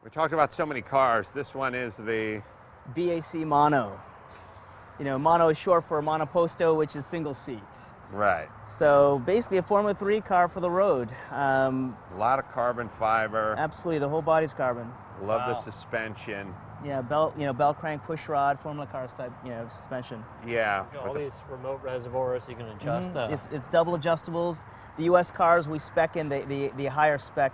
We talked about so many cars. This one is the BAC Mono. You know, mono is short for monoposto, which is single seat. right. So basically a Formula 3 car for the road. A lot of carbon fiber. Absolutely, the whole body's carbon. Love the Wow. suspension. Yeah, belt crank, push rod, Formula cars type, suspension. Yeah. Got all with the- these remote reservoirs you can adjust. It's double adjustables. The U.S. cars, we spec in the higher spec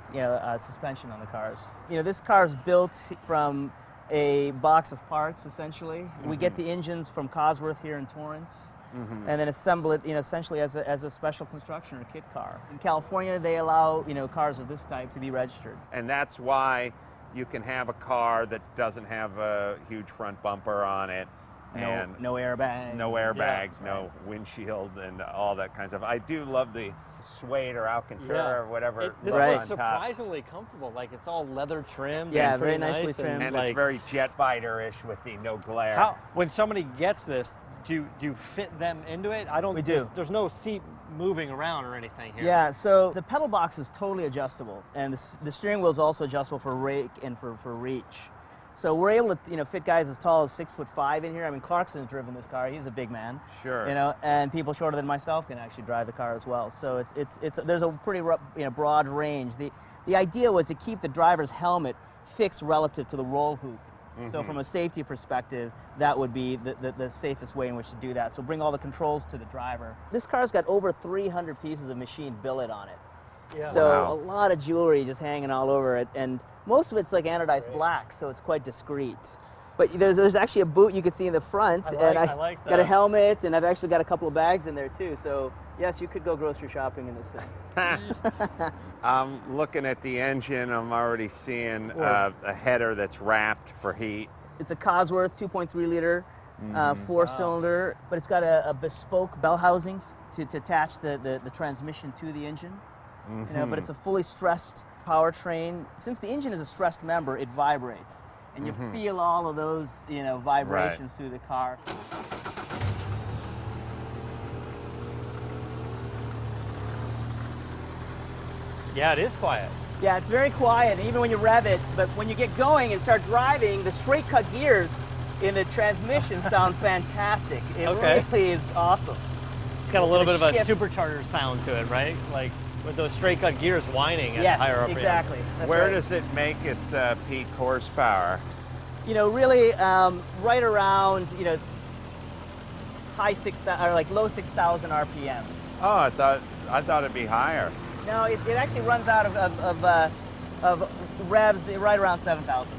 suspension on the cars. You know, this car is built from a box of parts, essentially. We get the engines from Cosworth here in Torrance, and then assemble it, essentially as a special construction or kit car. In California, they allow, cars of this type to be registered. And that's why you can have a car that doesn't have a huge front bumper on it. And No airbags. no airbags, no windshield, and all that kind of stuff. I do love the suede or Alcantara or whatever. This on was top. surprisingly comfortable. Like, it's all leather trimmed. Yeah, and very pretty nicely nice, trimmed. And like, it's very jet fighter-ish with the no glare. when somebody gets this, do you fit them into it? I don't. We do. There's no seat moving around or anything here. Yeah, so the pedal box is totally adjustable, and the steering wheel is also adjustable for rake and for reach. So we're able to fit guys as tall as 6'5" in here. I mean, Clarkson's driven this car; he's a big man. Sure. And people shorter than myself can actually drive the car as well. So there's a pretty broad range. The idea was to keep the driver's helmet fixed relative to the roll hoop. So from a safety perspective, that would be the safest way in which to do that. So bring all the controls to the driver. This car's got over 300 pieces of machined billet on it. Yeah. So Wow. a lot of jewelry just hanging all over it, and most of it's like anodized black, so it's quite discreet. But there's actually a boot you can see in the front, and I like got a that. helmet, and I've actually got a couple of bags in there too. So yes, you could go grocery shopping in this thing. I'm looking at the engine. I'm already seeing a header that's wrapped for heat. It's a Cosworth 2.3 liter, four-cylinder, but it's got a bespoke bell housing to attach the transmission to the engine. But it's a fully stressed powertrain. Since the engine is a stressed member, it vibrates, and you feel all of those vibrations through the car. Yeah, it is quiet. Yeah, it's very quiet, even when you rev it, but when you get going and start driving, the straight cut gears in the transmission sound fantastic. It really is awesome. It's got a little bit of a shifts. supercharger sound to it, right? Like with those straight cut gears whining at Yes, higher RPM. exactly. That's Where right. does it make its peak horsepower? Really right around high 6,000 or like low 6,000 RPM. Oh, I thought it'd be higher. No, it actually runs out of revs right around 7,000.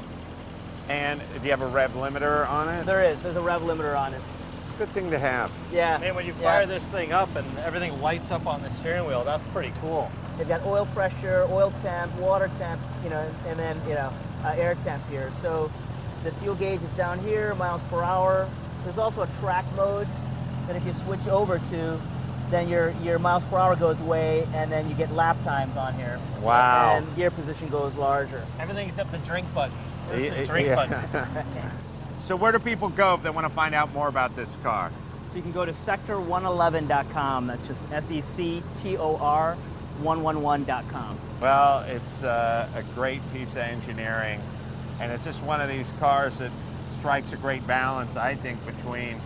And do you have a rev limiter on it? There's a rev limiter on it. Good thing to have. Yeah. Man, when you fire this thing up and everything lights up on the steering wheel, that's pretty cool. They've got oil pressure, oil temp, water temp, and then air temp here. So the fuel gauge is down here, miles per hour. There's also a track mode that if you switch over to, then your miles per hour goes away, and then you get lap times on here. Wow. And gear position goes larger. Everything except the drink button. Where's the Yeah. drink button? So where do people go if they want to find out more about this car? So you can go to sector111.com. That's just SECTOR 111.com. Well, it's a great piece of engineering, and it's just one of these cars that strikes a great balance, I think, between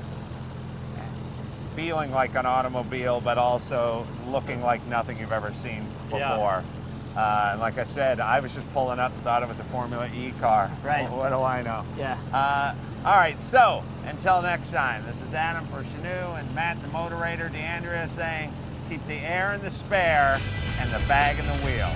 feeling like an automobile, but also looking like nothing you've ever seen before. Yeah. And like I said, I was just pulling up and thought it was a Formula E car. Right. What do I know? Yeah. All right, so until next time, this is Adam for Shinoo and Matt the Motorator, DeAndrea saying, keep the air in the spare and the bag in the wheel.